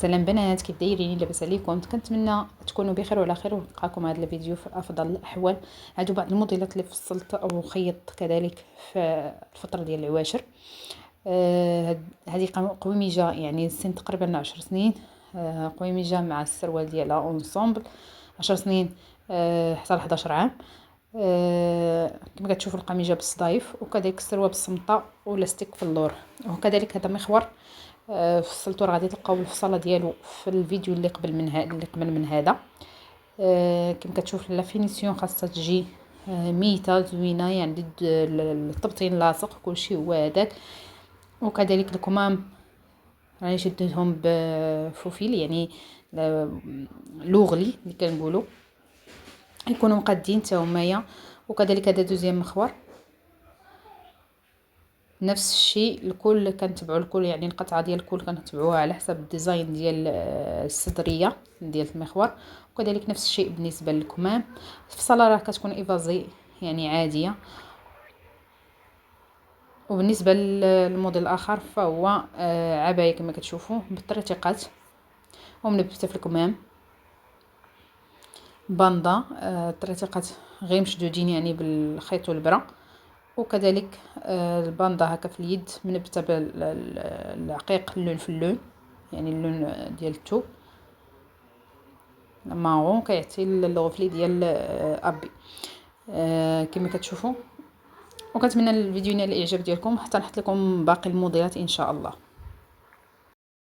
سلام بنات، كيف دايرين؟ لاباس عليكم؟ كنتمنى تكونوا بخير وعلى خير ونلقاكم هذا الفيديو في افضل الاحوال. هادو بعض الموديلات اللي فصلت او خيطت كذلك في الفتره ديال العواشر. هذه قويميجه، يعني سن تقريبا 10 سنين. قويميجه مع السروال ديالها اونصومبل 10 سنين حتى ل 11 عام. كما كتشوفوا القميجه بالصدايف، وكذلك السروال بالصمطه ولاستيك في اللور. وكذلك هذا مخور فصلته، راه غادي تلقاو الفصاله ديالو في الفيديو اللي قبل من هذا. كما كتشوف لا فينيسيون خاصها تجي ميته زوينه، يعني التبطين لاصق كلشي هو هذاك. وكذلك الكمام راني شديتهم بفوفيل، يعني لوغلي اللي كنقولوا يكونوا مقادين حتى همايا. وكذلك هذا دوزيام مخور نفس الشيء، الكل كنتبعوا الكل، يعني القطعه ديال الكل كنتبعوها على حسب الديزاين ديال الصدريه ديال المخور. وكذلك نفس الشيء بالنسبه للكمام. الفصاله راه كتكون ايفازي يعني عاديه. وبالنسبه للموديل الاخر فهو عبايه كما كتشوفوا بالطريقات ومنبته في الكمام باندا. الطريقات غير مشدودين يعني بالخيط والبره. وكذلك الباندا هكا في اليد منبته بالعقيق، اللون في اللون، يعني اللون ديال الثوب مارون كيعطي الغفلي ديال ابي كما كتشوفوا. وكنتمنى الفيديو ينال الاعجاب ديالكم حتى نحط لكم باقي الموديلات ان شاء الله.